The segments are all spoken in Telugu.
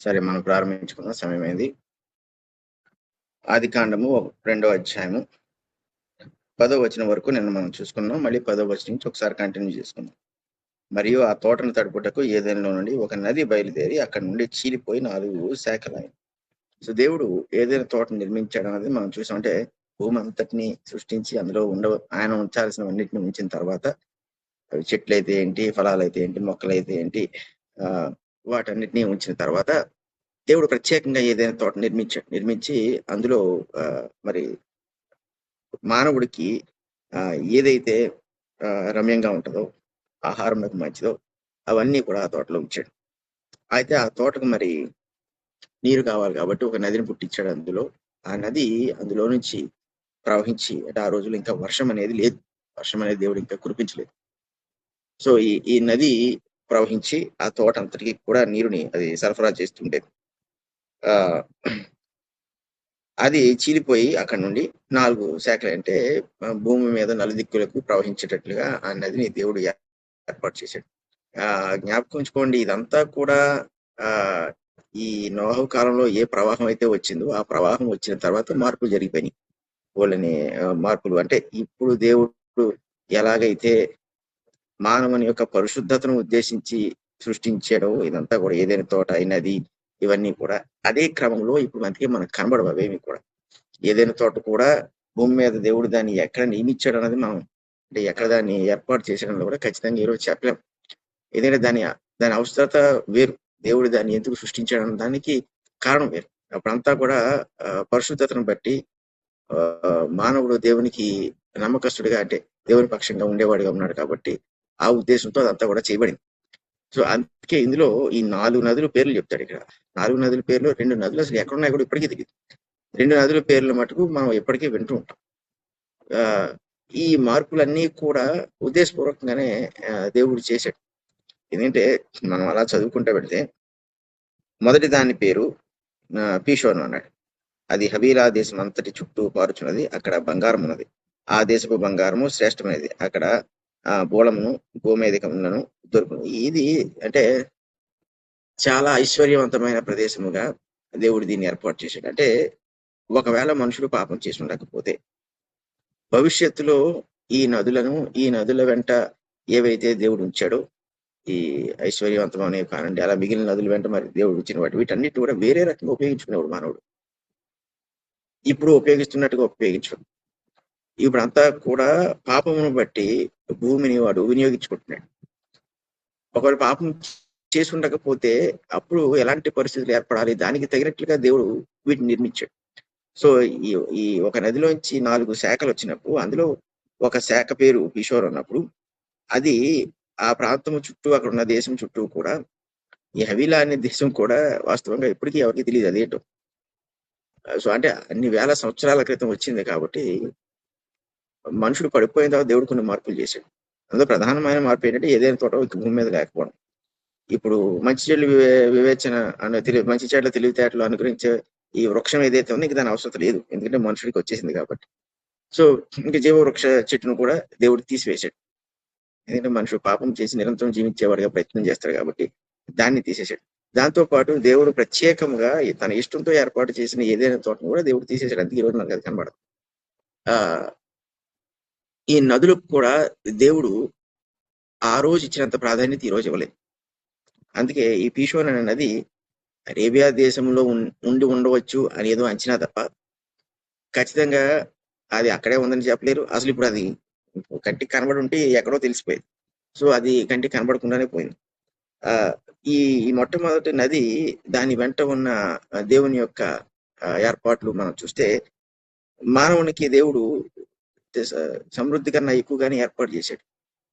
సరే, మనం ప్రారంభించుకుందాం. సమయమైంది. ఆదికాండము 2వ అధ్యాయము 10వ వచనం వరకు నిన్న మనం చూసుకున్నాం. మళ్ళీ 10వ వచనం నుంచి ఒకసారి కంటిన్యూ చేసుకుందాం. మరియు ఆ తోటను తడుపుటకు ఏదెన్లో నుండి ఒక నది బయలుదేరి అక్కడ నుండి చీలిపోయి 4 శాఖలైంది. సో దేవుడు ఏదైనా తోటను నిర్మించాడు అనేది మనం చూసాం. అంటే భూమి అంతటిని సృష్టించి అందులో ఆయన ఉంచాల్సినవన్నిటిని ఉంచిన తర్వాత అవి చెట్లు అయితే ఏంటి, ఫలాలు అయితే ఏంటి, మొక్కలు అయితే ఏంటి, వాటన్నిటిని ఉంచిన తర్వాత దేవుడు ప్రత్యేకంగా ఏదైనా తోట నిర్మించి అందులో మరి మానవుడికి ఏదైతే రమ్యంగా ఉంటుందో, ఆహారంలోకి మంచిదో అవన్నీ కూడా ఆ తోటలో ఉంచాడు. అయితే ఆ తోటకు మరి నీరు కావాలి కాబట్టి ఒక నదిని పుట్టించాడు. ఆ నది అందులో నుంచి ప్రవహించి, అంటే ఆ రోజులు ఇంకా వర్షం అనేది లేదు, వర్షం అనేది దేవుడు ఇంకా కురిపించలేదు. సో ఈ నది ప్రవహించి ఆ తోట అంతటికి కూడా నీరుని అది సరఫరా చేస్తుండేది. అది చీలిపోయి అక్కడ నుండి 4 శాఖలు, అంటే భూమి మీద నలుదిక్కులకు ప్రవహించేటట్లుగా ఆ నదిని దేవుడు ఏర్పాటు చేశాడు. జ్ఞాపకం ఉంచుకోండి, ఇదంతా కూడా ఈ నోహు కాలంలో ఏ ప్రవాహం అయితే వచ్చిందో ఆ ప్రవాహం వచ్చిన తర్వాత మార్పులు జరిగిపోయినాయి. వాళ్ళని మార్పులు అంటే ఇప్పుడు దేవుడు ఎలాగైతే మానవుని యొక్క పరిశుద్ధతను ఉద్దేశించి సృష్టించాడో, ఇదంతా కూడా ఏదైనా తోట అయినది ఇవన్నీ కూడా అదే క్రమంలో ఇప్పుడు మనకు కనబడవు అవేమి కూడా. ఏదైనా తోట కూడా భూమి మీద దేవుడు దాన్ని ఎక్కడ నియమించాడు అన్నది మనం, అంటే ఎక్కడ దాన్ని ఏర్పాటు చేసాడన్నది కూడా ఖచ్చితంగా ఈరోజు చెప్పలేం. ఏదైనా దాని అవసరత వేరు, దేవుడు దాన్ని ఎందుకు సృష్టించాడు అన్న దానికి కారణం వేరు. అప్పుడంతా కూడా పరిశుద్ధతను బట్టి మానవుడు దేవునికి నమ్మకస్తుడిగా, అంటే దేవుని పక్షంగా ఉండేవాడిగా ఉన్నాడు కాబట్టి ఆ ఉద్దేశంతో అదంతా కూడా చేయబడింది. సో అందుకే ఇందులో ఈ 4 నదుల పేర్లు చెప్తాడు. ఇక్కడ 4 నదుల పేర్లు, 2 నదులు అసలు ఎక్కడున్నాయి కూడా ఇప్పటికీ తెలియదు. 2 నదుల పేర్ల మటుకు మనం ఎప్పటికీ వింటూ ఉంటాం. ఈ మార్పులన్నీ కూడా ఉద్దేశపూర్వకంగానే దేవుడు చేశాడు. ఎందుకంటే మనం అలా చదువుకుంటూ పెడితే మొదటి దాని పేరు పీషోను అన్నాడు. అది హవీలా దేశం అంతటి చుట్టూ పారుచున్నది, అక్కడ బంగారం ఉన్నది. ఆ దేశపు బంగారము శ్రేష్టమైనది, అక్కడ బోళమును గోమేధికములను దొరుకును. ఇది అంటే చాలా ఐశ్వర్యవంతమైన ప్రదేశముగా దేవుడు దీన్ని ఏర్పాటు చేశాడు. అంటే ఒకవేళ మనుషుడు పాపం చేసి ఉండకపోతే భవిష్యత్తులో ఈ నదుల వెంట ఏవైతే దేవుడు ఉంచాడో, ఈ ఐశ్వర్యవంతం అనేవి కానండి, అలా మిగిలిన నదుల వెంట మరి దేవుడు ఉంచిన వీటన్నిటి కూడా వేరే రకంగా ఉపయోగించుకునేవాడు మానవుడు. ఇప్పుడు ఉపయోగిస్తున్నట్టుగా ఉపయోగించడు. ఇప్పుడంతా కూడా పాపమును బట్టి భూమిని వాడు వినియోగించుకుంటున్నాడు. ఒకవేళ పాపం చేసి ఉండకపోతే అప్పుడు ఎలాంటి పరిస్థితులు ఏర్పడాలి, దానికి తగినట్లుగా దేవుడు వీటిని నిర్మించాడు. సో ఈ ఒక నదిలోంచి 4 శాఖలు వచ్చినప్పుడు అందులో ఒక శాఖ పేరు కిషోర్ అన్నప్పుడు అది ఆ ప్రాంతం చుట్టూ, అక్కడ ఉన్న దేశం చుట్టూ కూడా, ఈ హవీలా అనే దేశం కూడా వాస్తవంగా ఇప్పటికీ ఎవరికి తెలియదు అదేంటో. సో అంటే అన్ని వేల సంవత్సరాల క్రితం వచ్చింది కాబట్టి మనుషుడు పడిపోయిన తర్వాత దేవుడు కొన్ని మార్పులు చేశాడు. అందులో ప్రధానమైన మార్పు ఏంటంటే ఏదైనా తోట భూమి మీద లేకపోవడం. ఇప్పుడు మంచి చెడు వివేచన మంచి చెడ్ల తెలివితేటలు అనుగ్రహించే ఈ వృక్షం ఏదైతే ఉందో ఇంక దాని అవసరం లేదు, ఎందుకంటే మనుషుడికి వచ్చేసింది కాబట్టి. సో ఇంక జీవ వృక్ష చెట్టును కూడా దేవుడు తీసివేశాడు, ఎందుకంటే మనుషుడు పాపం చేసి నిరంతరం జీవించేవాడిగా ప్రయత్నం చేస్తాడు కాబట్టి దాన్ని తీసేశాడు. దాంతో పాటు దేవుడు ప్రత్యేకంగా తన ఇష్టంతో ఏర్పాటు చేసిన ఏదైనా తోటను కూడా దేవుడు తీసేశాడు. అందుకే ఈరోజు మనకు అది కనబడదు. ఈ నదులకు కూడా దేవుడు ఆ రోజు ఇచ్చినంత ప్రాధాన్యత ఈ రోజు ఇవ్వలేదు. అందుకే ఈ పీషోన్ అనే నది అరేబియా దేశంలో ఉండి ఉండవచ్చు అని ఏదో అంచనా తప్ప ఖచ్చితంగా అది అక్కడే ఉందని చెప్పలేరు. అసలు ఇప్పుడు అది కంటికి కనబడి ఉంటే ఎక్కడో తెలిసిపోయేది. సో అది కంటికి కనబడకుండానే పోయింది. ఈ మొట్టమొదటి నది, దాని వెంట ఉన్న దేవుని యొక్క ఏర్పాట్లు మనం చూస్తే మానవునికి దేవుడు సమృద్ధి కన్నా ఎక్కువగానే ఏర్పాటు చేశాడు.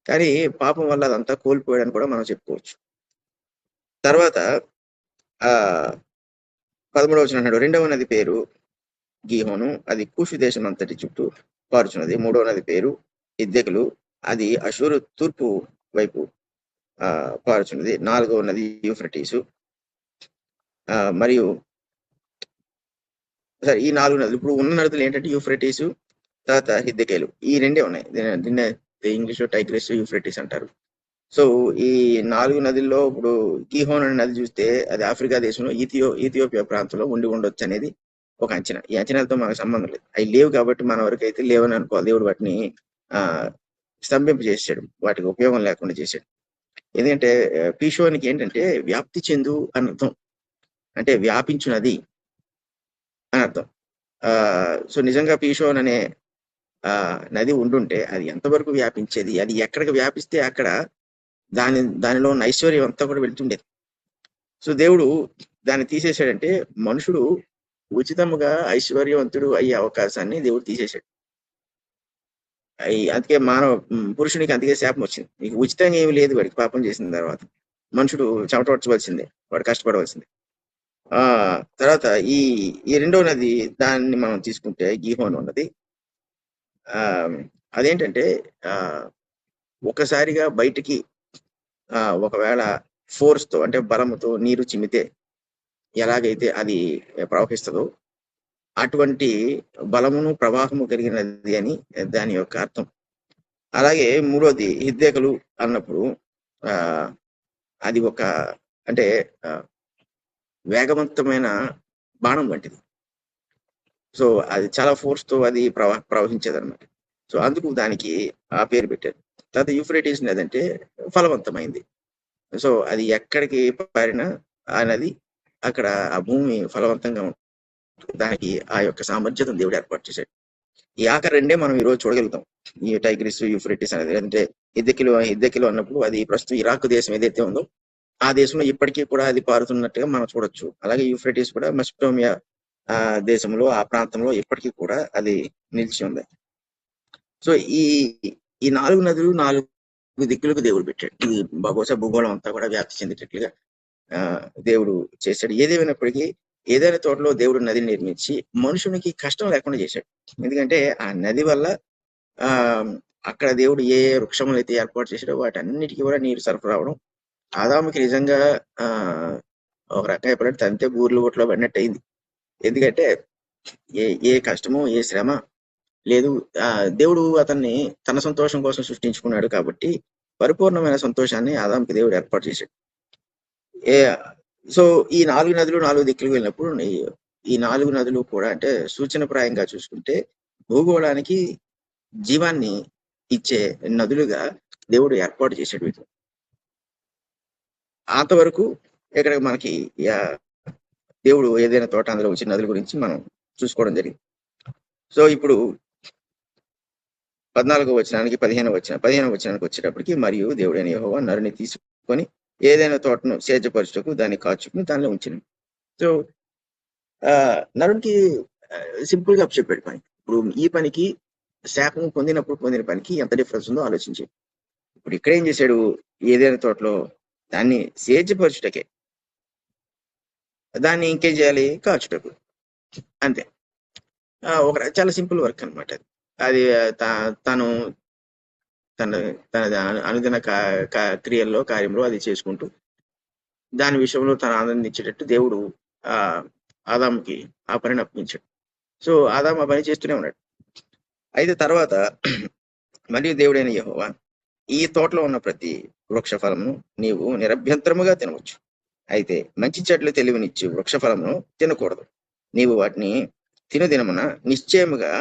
కానీ పాపం వల్ల అదంతా కోల్పోయాడని కూడా మనం చెప్పుకోవచ్చు. తర్వాత 13వ వచనం అన్నాడు, 2వ నది పేరు గీహోను, అది కూషు దేశం అంతటి చుట్టూ పారుచున్నది. 3వ నది పేరు ఇద్దెకులు, అది అషూరు తూర్పు వైపు పారుచున్నది. 4వ నది యూఫ్రటీసు. మరియు సరే, ఈ 4 నదులు ఇప్పుడు ఉన్న నదులు ఏంటంటే యూఫ్రటీసు, తర్వాత హిద్దెకేలు, ఈ రెండే ఉన్నాయి. దీన్ని ఇంగ్లీష్లో టైగ్రిస్, యూఫ్రటీస్ అంటారు. సో ఈ 4 నదుల్లో ఇప్పుడు గీహోన్ అనే నది చూస్తే అది ఆఫ్రికా దేశంలో ఇథియోపియా ప్రాంతంలో ఉండి ఉండొచ్చు అనేది ఒక అంచనా. ఈ అంచనాలతో మనకు సంబంధం లేదు. అవి లేవు కాబట్టి మన వరకు అయితే లేవని అనుకోవాలి. దేవుడు వాటిని ఆ స్తంభింప చేసాడు, వాటికి ఉపయోగం లేకుండా చేశాడు. ఎందుకంటే పీషోనికి ఏంటంటే వ్యాప్తి చెందు అని అర్థం, అంటే వ్యాపించున్నది అని అర్థం. సో నిజంగా పీషోన్ అనే నది ఉండుంటే అది ఎంతవరకు వ్యాపించేది, అది ఎక్కడికి వ్యాపిస్తే అక్కడ దానిలో ఉన్న ఐశ్వర్యం అంతా కూడా వెళ్తుండేది. సో దేవుడు దాన్ని తీసేశాడంటే మనుషుడు ఉచితముగా ఐశ్వర్యవంతుడు అయ్యే అవకాశాన్ని దేవుడు తీసేశాడు. అందుకే పురుషునికి అందుకే శాపం వచ్చింది. నీకు ఉచితంగా ఏమి లేదు వాడికి, పాపం చేసిన తర్వాత మనుషుడు చెమటొడ్చవలసిందే, వాడు కష్టపడవలసిందే. తర్వాత ఈ ఈ రెండో నది దాన్ని మనం తీసుకుంటే గీహోన్ ఉన్నది. అదేంటంటే ఒకసారిగా బయటికి ఒకవేళ ఫోర్స్ తో అంటే బలముతో నీరు చిమ్మితే ఎలాగైతే అది ప్రవహిస్తుందో అటువంటి బలమును ప్రవాహము కలిగినది అని దాని యొక్క అర్థం. అలాగే మూడోది హిద్దెకలు అన్నప్పుడు అది ఒక అంటే వేగవంతమైన బాణం వంటిది. సో అది చాలా ఫోర్స్ తో అది ప్రవహించేది అనమాట. సో అందుకు దానికి ఆ పేరు పెట్టారు. తర్వాత యూఫ్రేటిస్ నది అంటే ఫలవంతమైంది. సో అది ఎక్కడికి పారినా ఆ నది అక్కడ ఆ భూమి ఫలవంతంగా ఉంటుంది. దానికి ఆ యొక్క సామర్థ్యతను దేవుడు ఏర్పాటు చేశాడు. ఈ ఆఖరి రెండే మనం ఈ రోజు చూడగలుగుతాం, ఈ టైగ్రిస్ యూఫ్రేటిస్ అనేది. లేదంటే హిద్దెకిలో అన్నప్పుడు అది ప్రస్తుతం ఇరాక్ దేశం ఏదైతే ఉందో ఆ దేశంలో ఇప్పటికీ కూడా అది పారుతున్నట్టుగా మనం చూడొచ్చు. అలాగే యూఫ్రేటిస్ కూడా మెసొపొటేమియా దేశంలో ఆ ప్రాంతంలో ఇప్పటికీ కూడా అది నిలిచి ఉంది. సో ఈ 4 నదులు 4 దిక్కులకు దేవుడు పెట్టాడు. ఇది బహుశా భూగోళం అంతా కూడా వ్యాప్తి చెందేటట్లుగా దేవుడు చేశాడు. ఏదేమైనప్పటికీ ఏదైనా తోటలో దేవుడు నదిని నిర్మించి మనుషునికి కష్టం లేకుండా చేశాడు. ఎందుకంటే ఆ నది వల్ల అక్కడ దేవుడు ఏ వృక్షములు అయితే ఏర్పాటు చేశాడో వాటన్నిటికీ కూడా నీరు సరఫరా అవడం, ఆదాముకి నిజంగా ఒక రకంగా చెప్పాలంటే తంతే బూర్లు ఒట్లో పడినట్టు అయింది. ఎందుకంటే ఏ కష్టము ఏ శ్రమ లేదు. దేవుడు అతన్ని తన సంతోషం కోసం సృష్టించుకున్నాడు కాబట్టి పరిపూర్ణమైన సంతోషాన్ని ఆదాముకి దేవుడు ఏర్పాటు చేశాడు. సో ఈ 4 నదులు 4 దిక్కులకు వెళ్ళినప్పుడు ఈ 4 నదులు కూడా అంటే సూచనప్రాయంగా చూసుకుంటే భూగోళానికి జీవాన్ని ఇచ్చే నదులుగా దేవుడు ఏర్పాటు చేశాడు వీటిని. అంతవరకు ఇక్కడ మనకి దేవుడు ఏదైనా తోట అందులో వచ్చిన నదుల గురించి మనం చూసుకోవడం జరిగింది. సో ఇప్పుడు 14వ వచనానికి 15వ వచనానికి వచ్చేటప్పటికి, మరియు దేవుడైన యెహోవా నరుని తీసుకొని ఏదైనా తోటను సేద్యపరచుటకు దాన్ని కాచుకుని దానిలో ఉంచిన. సో నరునికి సింపుల్ గా చెప్పాడు పని. ఇప్పుడు ఈ పనికి శాపం పొందిన పనికి ఎంత డిఫరెన్స్ ఉందో ఆలోచించి, ఇప్పుడు ఇక్కడ ఏం చేశాడు, ఏదైనా తోటలో దాన్ని సేద్యపరచుటకే, దాన్ని ఇంకేం చేయాలి, కాచుటకు, అంతే. ఒక చాలా సింపుల్ వర్క్ అనమాట అది. తను తన అనుదిన క్రియల్లో కార్యంలో అది చేసుకుంటూ దాని విషయంలో తను ఆనందించేటట్టు దేవుడు ఆదాముకి ఆ పనిని అప్పగించాడు. సో ఆదాము ఆ పని చేస్తూనే ఉన్నాడు. అయితే తర్వాత మరియు దేవుడైన యెహోవా, ఈ తోటలో ఉన్న ప్రతి వృక్ష ఫలమును నీవు నిరభ్యంతరముగా తినవచ్చు, అయితే మంచి చెట్లు తెలివినిచ్చు వృక్ష ఫలమును తినకూడదు. నీవు వాటిని తినుదినమున నిశ్చయముగా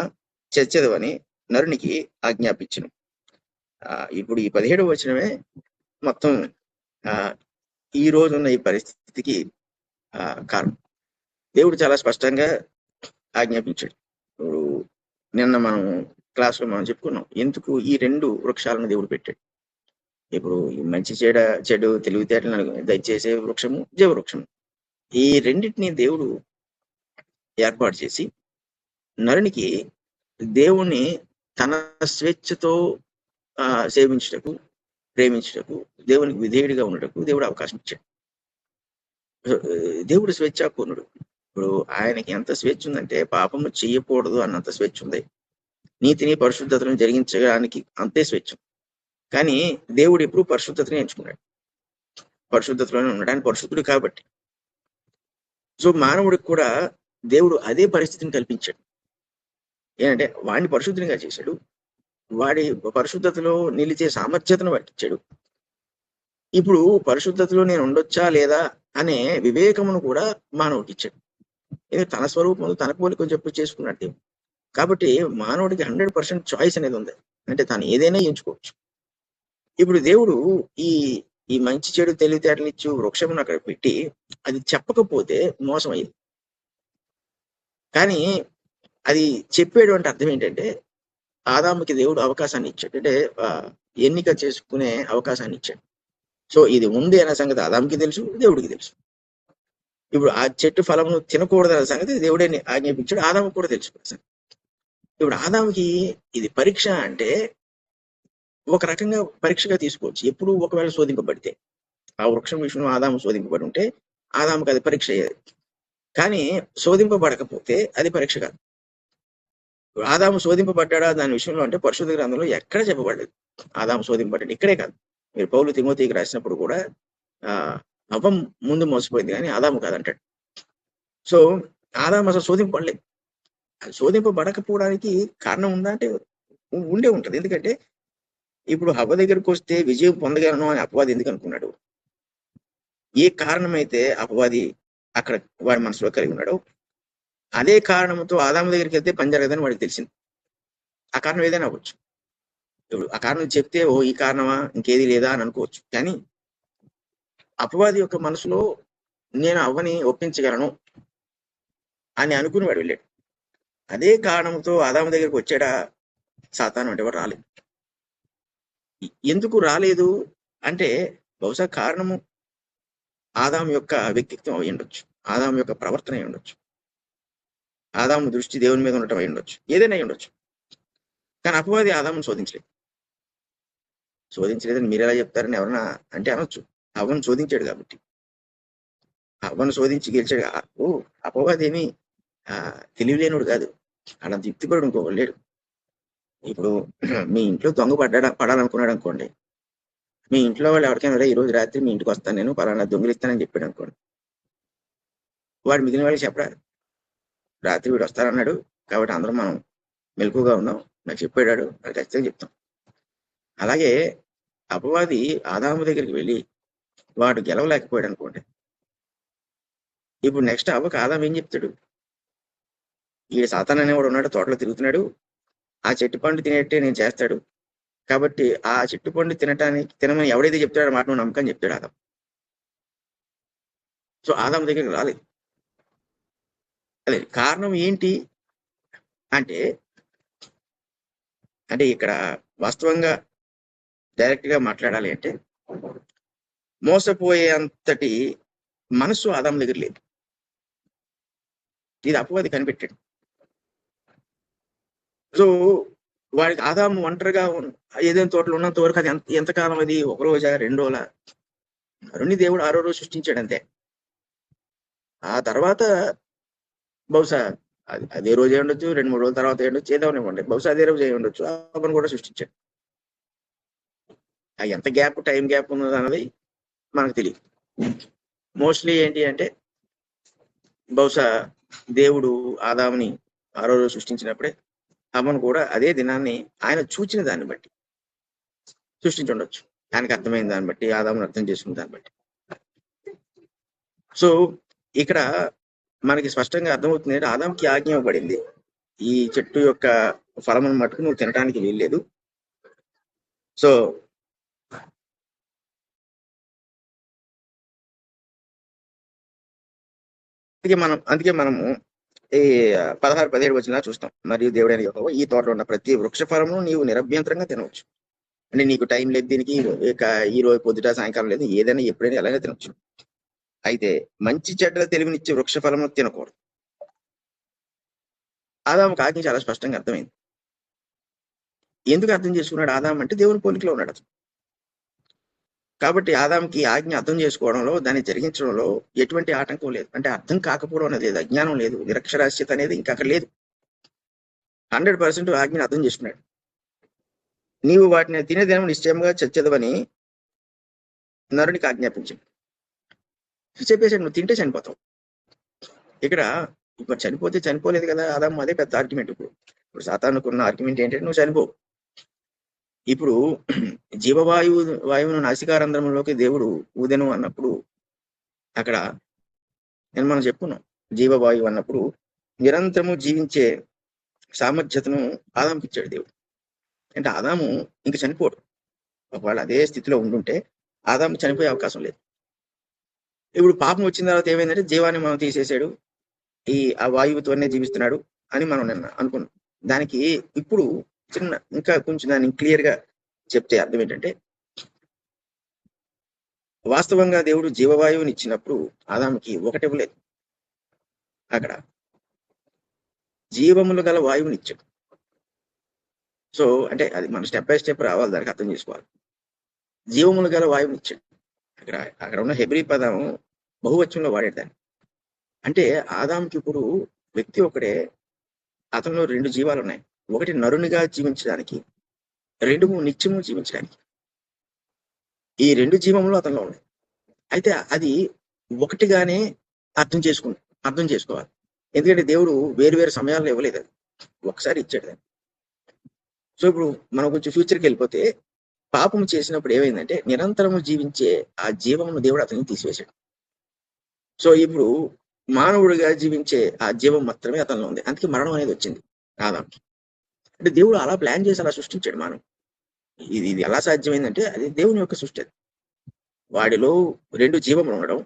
చచ్చెదవని నరునికి ఆజ్ఞాపించును. ఇప్పుడు ఈ 17వ వచనమే మొత్తం ఈ రోజున్న ఈ పరిస్థితికి కారణం. దేవుడు చాలా స్పష్టంగా ఆజ్ఞాపించాడు. ఇప్పుడు నిన్న మనం క్లాస్లో మనం చెప్పుకున్నాం ఎందుకు ఈ 2 వృక్షాలను దేవుడు పెట్టాడు. ఇప్పుడు మంచి చెడు తెలివితేటలను దయచేసే వృక్షము జీవవృక్షము, ఈ రెండింటిని దేవుడు ఏర్పాటు చేసి నరునికి దేవుణ్ణి తన స్వేచ్ఛతో సేవించుటకు, ప్రేమించుటకు, దేవునికి విధేయుడిగా ఉండటకు దేవుడు అవకాశం ఇచ్చాడు. దేవుడు స్వేచ్ఛాపూర్ణుడు. ఇప్పుడు ఆయనకి ఎంత స్వేచ్ఛ ఉందంటే పాపము చెయ్యకూడదు అన్నంత స్వేచ్ఛ ఉంది, నీతిని పరిశుద్ధతను జరిగించడానికి అంతే స్వేచ్ఛ. కానీ దేవుడు ఎప్పుడు పరిశుద్ధతని ఎంచుకున్నాడు, పరిశుద్ధతలోనే ఉండడానికి పరిశుద్ధుడు కాబట్టి. సో మానవుడికి కూడా దేవుడు అదే పరిస్థితిని కల్పించాడు. ఏంటంటే వాడిని పరిశుద్ధునిగా చేశాడు, వాడి పరిశుద్ధతలో నిలిచే సామర్థ్యతను పట్టించాడు. ఇప్పుడు పరిశుద్ధతలో నేను ఉండొచ్చా లేదా అనే వివేకమును కూడా మానవుడికి ఇచ్చాడు. ఇది తన స్వరూపం తన పోలికను చెప్పు చేసుకున్నట్టు. కాబట్టి మానవుడికి 100% చాయిస్ అనేది ఉంది. అంటే తాను ఏదైనా ఎంచుకోవచ్చు. ఇప్పుడు దేవుడు ఈ ఈ మంచి చెడు తెలివితేటలు ఇచ్చు వృక్షమును అక్కడ పెట్టి అది చెప్పకపోతే మోసం అయ్యింది. కానీ అది చెప్పేడు అంటే అర్థం ఏంటంటే ఆదాముకి దేవుడు అవకాశాన్ని ఇచ్చాడు. అంటే ఎన్నిక చేసుకునే అవకాశాన్ని ఇచ్చాడు. సో ఇది ఉంది అనే సంగతి ఆదాముకి తెలుసు, దేవుడికి తెలుసు. ఇప్పుడు ఆ చెట్టు ఫలమును తినకూడదు అనే సంగతి దేవుడే ఆజ్ఞాపించాడు, ఆదాముకు కూడా తెలుసు. ఇప్పుడు ఆదాముకి ఇది పరీక్ష అంటే ఒక రకంగా పరీక్షగా తీసుకోవచ్చు. ఎప్పుడు ఒకవేళ శోధింపబడితే ఆ వృక్షం విషయంలో ఆదాము శోధింపబడి ఉంటే ఆదాముకి అది పరీక్ష అయ్యేది. కానీ శోధింపబడకపోతే అది పరీక్ష కాదు. ఆదాము శోధింపబడ్డా దాని విషయంలో అంటే పరిశుద్ధ గ్రంథంలో ఎక్కడ చెప్పబడలేదు ఆదాము శోధింపబడ్డాడు. ఇక్కడే కాదు, మీరు పౌలు తిమోతికి రాసినప్పుడు కూడా అవ్వం ముందు మోసపోయింది కానీ ఆదాము కాదంటాడు. సో ఆదాము అసలు శోధింపబడలేదు. శోధింపబడకపోవడానికి కారణం ఉందా అంటే ఉండే ఉంటది. ఎందుకంటే ఇప్పుడు హవ్వ దగ్గరికి వస్తే విజయం పొందగలను అని అపవాది ఎందుకు అనుకున్నాడు? ఏ కారణమైతే అపవాది అక్కడ వాడి మనసులో కలిగి ఉన్నాడు, అదే కారణంతో ఆదాము దగ్గరికి వెళ్తే పని జరగదని వాడికి తెలిసింది. ఆ కారణం ఏదైనా అవ్వచ్చు. ఇప్పుడు ఆ కారణం చెప్తే ఓ ఈ కారణమా ఇంకేది లేదా అని అనుకోవచ్చు. కానీ అపవాది యొక్క మనసులో నేను అవ్వని ఒప్పించగలను అని అనుకుని వాడు వెళ్ళాడు. అదే కారణంతో ఆదాము దగ్గరికి వచ్చాడా? సాతాను అంటే వాడు రాలేదు. ఎందుకు రాలేదు అంటే బహుశా కారణము ఆదాము యొక్క వ్యక్తిత్వం అయి ఉండొచ్చు, ఆదాము యొక్క ప్రవర్తన అయి ఉండొచ్చు, ఆదాము దృష్టి దేవుని మీద ఉండటం అయి ఉండొచ్చు, ఏదైనా అయి ఉండొచ్చు. కానీ అపవాది ఆదామును శోధించలేదని మీరు ఎలా చెప్తారని ఎవరన్నా అంటే అనొచ్చు. అవ్వను శోధించాడు కాబట్టి, అవ్వను శోధించి గెలిచాడు. అపవాది ఏమి తెలివిలేనుడు కాదు, అలా దిప్తిపడు ఇంకొకరు లేడు. ఇప్పుడు మీ ఇంట్లో దొంగ పడాలనుకున్నాడు అనుకోండి, మీ ఇంట్లో వాళ్ళు ఎవరికైనా ఈ రోజు రాత్రి మీ ఇంటికి వస్తాను నేను పలానా దొంగిలిస్తానని చెప్పాడు అనుకోండి, వాడు మిగిలిన వాళ్ళకి చెప్పడా రాత్రి వీడు వస్తారన్నాడు కాబట్టి అందరం మనం మెలకుగా ఉన్నాం, నాకు చెప్పాడు అది ఖచ్చితంగా చెప్తాం. అలాగే అపవాది ఆదాము దగ్గరికి వెళ్ళి వాడు గెలవలేకపోయాడు అనుకోండి, ఇప్పుడు నెక్స్ట్ అవ్వక ఆదాము ఏం చెప్తాడు? ఈ సాతాన్ అనేవాడు ఉన్నాడు, తోటలో తిరుగుతున్నాడు, ఆ చెట్టు పండు తినేట్టే నేను చేస్తాడు కాబట్టి ఆ చెట్టు పండు తినమని ఎవడైతే చెప్తాడో మాట నువ్వు నమ్మకం చెప్తాడు ఆదాం. సో ఆదాం దగ్గరికి రాలేదు. అదే కారణం ఏంటి అంటే ఇక్కడ వాస్తవంగా డైరెక్ట్ గా మాట్లాడాలి అంటే మోసపోయే అంతటి మనసు ఆదాం దగ్గర లేదు. ఇది అపవాది కనిపెట్టాడు. సో వాడికి ఆదాము ఒంటరిగా ఏదైనా తోటలో ఉన్నంత వరకు అది ఎంతకాలం, అది ఒక రోజా 2 రోజుల నరుని దేవుడు 6వ రోజు సృష్టించాడు అంతే. ఆ తర్వాత బహుశా అదే రోజు అయి ఉండొచ్చు, 2-3 రోజుల తర్వాత ఉండొచ్చు, ఏదో ఇవ్వండి, బహుశా అదే రోజు అయి ఉండొచ్చు. అతను కూడా సృష్టించాడు. ఎంత గ్యాప్, టైం గ్యాప్ ఉన్నది అన్నది మనకు తెలియదు. మోస్ట్లీ ఏంటి అంటే బహుశా దేవుడు ఆదాముని 6వ రోజు సృష్టించినప్పుడే అమ్మను కూడా అదే దినాన్ని ఆయన చూచిన దాన్ని బట్టి సృష్టించి ఉండొచ్చు. ఆయనకు అర్థమైన దాన్ని బట్టి, ఆదామును అర్థం చేసుకున్న దాన్ని బట్టి. సో ఇక్కడ మనకి స్పష్టంగా అర్థమవుతుంది అంటే ఆదాంకి ఆజ్ఞ ఇవ్వబడింది, ఈ చెట్టు యొక్క ఫలమును మట్టుకు నువ్వు తినడానికి వీల్లేదు. సో అందుకే మనము ఈ 16-17 వచనాలు చూస్తాం. మరియు దేవుడైన యెహోవా ఈ తోటలో ఉన్న ప్రతి వృక్ష ఫలమును నీవు నిరభ్యంతరంగా తినవచ్చు. అంటే నీకు టైం లేదు దీనికి, ఈ రోజు పొద్దుట సాయంకాలం లేదు, ఏదైనా ఎప్పుడైనా ఎలాగైనా తినవచ్చు. అయితే మంచి చెడ్డల తెలివినిచ్చే వృక్ష ఫలమును తినకూడదు. ఆదాముకు ఆజ్ఞ చాలా స్పష్టంగా అర్థమైంది. ఎందుకు అర్థం చేసుకున్నాడు ఆదాం అంటే దేవుని పోలికలో ఉన్నాడు అతను. కాబట్టి ఆదాంకి ఆజ్ఞ అర్థం చేసుకోవడంలో, దాన్ని జరిగించడంలో ఎటువంటి ఆటంకం లేదు. అంటే అర్థం కాకపోవడం అనేది లేదు, అజ్ఞానం లేదు, నిరక్షరాస్యత అనేది ఇంకా అక్కడ లేదు. 100% ఆజ్ఞను అర్థం చేసుకున్నాడు. నీవు వాటిని తినేదేమో నిశ్చయంగా చచ్చేదవని నరునికి ఆజ్ఞాపించింది. చెప్పేసాడు, నువ్వు తింటే చనిపోతావు. ఇక్కడ ఇప్పుడు చనిపోతే చనిపోలేదు కదా ఆదాం, అదే పెద్ద ఆర్గ్యుమెంట్. ఇప్పుడు సాతానుకున్న ఆర్గ్యుమెంట్ ఏంటంటే నువ్వు చనిపోవు. ఇప్పుడు వాయువును నాసికారంధ్రంలోకి దేవుడు ఊదెను అన్నప్పుడు అక్కడ మనం చెప్పుకున్నాం. జీవవాయువు అన్నప్పుడు నిరంతరము జీవించే సామర్థ్యతను ఆదాముకి ఇచ్చాడు దేవుడు. అంటే ఆదాము ఇంక చనిపోడు. ఒకవేళ అదే స్థితిలో ఉండుంటే ఆదాము చనిపోయే అవకాశం లేదు. ఇప్పుడు పాపం వచ్చిన తర్వాత ఏమైందంటే జీవాన్ని మనం తీసేసాడు, ఆ వాయువుతోనే జీవిస్తున్నాడు అని మనం నిన్న అనుకున్నాం. దానికి ఇప్పుడు ఇంకా కొంచెం దాన్ని క్లియర్ గా చెప్తే అర్థం ఏంటంటే, వాస్తవంగా దేవుడు జీవవాయువుని ఇచ్చినప్పుడు ఆదాముకి ఒకటి ఇవ్వలేదు, అక్కడ జీవములు గల వాయువుని ఇచ్చాడు. సో అంటే అది మనం స్టెప్ బై స్టెప్ రావాలి, దానికి అర్థం చేసుకోవాలి. జీవములు గల వాయువుని ఇచ్చాడు. అక్కడ ఉన్న హెబ్రీ పదం బహువచనంలో వాడాడు దాన్ని. అంటే ఆదాముకి ఇప్పుడు వ్యక్తి ఒకడే, అతనిలో 2 జీవాలు ఉన్నాయి. ఒకటి నరునిగా జీవించడానికి, 2 నిత్యము జీవించడానికి. ఈ 2 జీవములు అతనిలో ఉన్నాయి. అయితే అది ఒకటిగానే అర్థం చేసుకోవాలి. ఎందుకంటే దేవుడు వేరు సమయాల్లో ఇవ్వలేదు, అది ఒకసారి ఇచ్చాడు దాన్ని. సో ఇప్పుడు మనం కొంచెం ఫ్యూచర్కి వెళ్ళిపోతే, పాపం చేసినప్పుడు ఏమైందంటే నిరంతరము జీవించే ఆ జీవమును దేవుడు అతన్ని తీసివేశాడు. సో ఇప్పుడు మానవుడిగా జీవించే ఆ జీవం మాత్రమే అతనిలో ఉంది. అందుకే మరణం అనేది వచ్చింది ఆదాముకి. అంటే దేవుడు అలా ప్లాన్ చేసి అలా సృష్టించాడు మానవుడు. ఇది ఎలా సాధ్యమైందంటే అది దేవుని యొక్క సృష్టి. వాడిలో 2 జీవములు ఉండడం,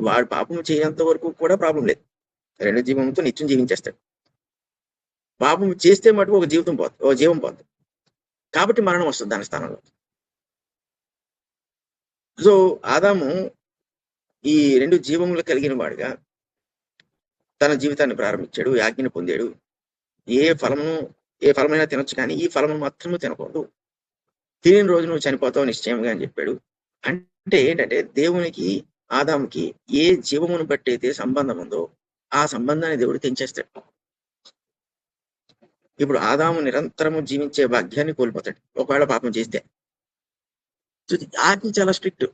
వాడు పాపం చేయనంత వరకు కూడా ప్రాబ్లం లేదు. 2 జీవంతో నిత్యం జీవించేస్తాడు. పాపం చేస్తే మటుకు ఒక జీవం పోతుంది. కాబట్టి మరణం వస్తుంది దాని స్థానంలో. సో ఆదాము ఈ 2 జీవములు కలిగిన వాడుగా తన జీవితాన్ని ప్రారంభించాడు, ఆజ్ఞను పొందాడు. ఏ ఫలమైనా తినొచ్చు, కానీ ఈ ఫలము మాత్రమే తినకూడదు, తిని రోజు నువ్వు చనిపోతావు నిశ్చయంగా అని చెప్పాడు. అంటే ఏంటంటే దేవునికి ఆదాముకి ఏ జీవమును బట్టి అయితే సంబంధం ఉందో ఆ సంబంధాన్ని దేవుడు తెంచేస్తాడు. ఇప్పుడు ఆదాము నిరంతరము జీవించే భాగ్యాన్ని కోల్పోతాడు ఒకవేళ పాపం చేస్తే. ఆజ్ఞ చాలా స్ట్రిక్ట్.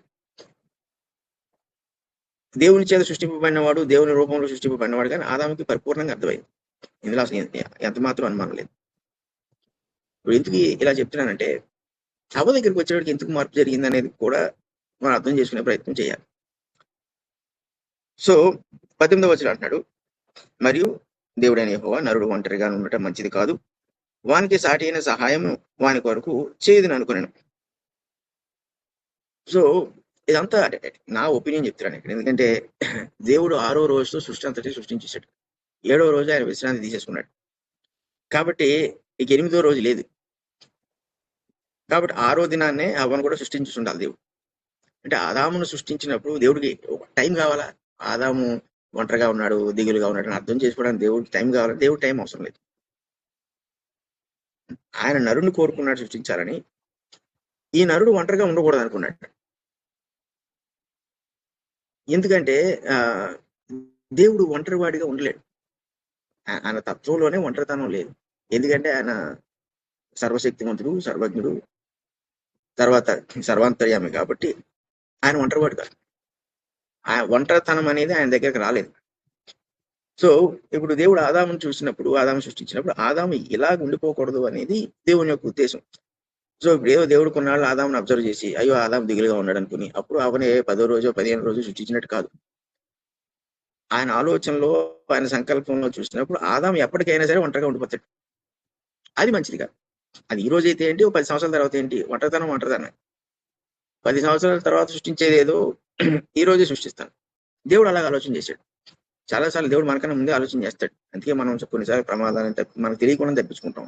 దేవుని చేత సృష్టింపబడినవాడు, దేవుని రూపంలో సృష్టింపబడినవాడు, కానీ ఆదాముకి పరిపూర్ణంగా అర్థమైంది. ఇందులో అసలు ఎంత మాత్రం అనుమానం లేదు. ఇప్పుడు ఎందుకు ఇలా చెప్తున్నానంటే, హవ్వ దగ్గరికి వచ్చేవాడికి ఎందుకు మార్పు జరిగింది అనేది కూడా మనం అర్థం చేసుకునే ప్రయత్నం చేయాలి. సో 18వ వచనం అంటున్నాడు, మరియు దేవుడైన యెహోవా నరుడు ఒంటరిగా ఉండటం మంచిది కాదు, వానికి సాటి అయిన సహాయము వాని కొరకు చేయదని అనుకున్నాను. సో ఇదంతా నా ఒపీనియన్ చెప్తున్నాను ఇక్కడ. ఎందుకంటే దేవుడు 6వ రోజుతో సృష్టి అంతటి సృష్టించేశాడు. 7వ రోజు ఆయన విశ్రాంతి తీసేసుకున్నాడు. కాబట్టి ఇక 8వ రోజు లేదు. కాబట్టి 6వ దినాన్నే అవ్వను కూడా సృష్టించి ఉండాలి దేవుడు. అంటే ఆదామును సృష్టించినప్పుడు దేవుడికి ఒక టైం కావాలా? ఆదాము ఒంటరిగా ఉన్నాడు, దిగులుగా ఉన్నాడు అని అర్థం చేసుకోవడానికి దేవుడికి టైం కావాలి. దేవుడు టైం అవసరం లేదు. ఆయన నరుని కోరుకున్నాడు సృష్టించాలని. ఈ నరుడు ఒంటరిగా ఉండకూడదు అనుకున్నాడు. ఎందుకంటే దేవుడు ఒంటరివాడిగా ఉండలేడు. ఆయన తత్వంలోనే ఒంటరితనం లేదు. ఎందుకంటే ఆయన సర్వశక్తివంతుడు, సర్వజ్ఞుడు, తర్వాత సర్వాంతర్యామి. కాబట్టి ఆయన ఒంటరివాడు కాదు. ఆయన ఒంటరితనం అనేది ఆయన దగ్గరకు రాలేదు. సో ఇప్పుడు దేవుడు ఆదామును చూసినప్పుడు, ఆదాము సృష్టించినప్పుడు ఆదాము ఇలాగ ఉండిపోకూడదు అనేది దేవుని యొక్క ఉద్దేశం. సో ఇప్పుడు ఏదో దేవుడు కొన్నాళ్ళు ఆదామును అబ్జర్వ్ చేసి అయ్యో ఆదాము దిగులుగా ఉన్నాడు అనుకుని అప్పుడు అవనే 10వ రోజు 15వ రోజు సృష్టించినట్టు కాదు. ఆయన ఆలోచనలో, ఆయన సంకల్పంలో చూసినప్పుడు ఆదాము ఎప్పటికైనా సరే ఒంటరిగా ఉండిపోతాడు. అది మంచిది కాదు. అది ఈ రోజు అయితే ఏంటి, 10 సంవత్సరాల తర్వాత ఏంటి, ఒంటరితనం 10 సంవత్సరాల తర్వాత సృష్టించేది ఏదో ఈ రోజే సృష్టిస్తాను. దేవుడు అలాగ ఆలోచన చేశాడు. చాలాసార్లు దేవుడు మనకన్నా ముందే ఆలోచన చేస్తాడు. అందుకే మనం కొన్నిసార్లు ప్రమాదాన్ని మనకు తెలియకుండా తప్పించుకుంటాం.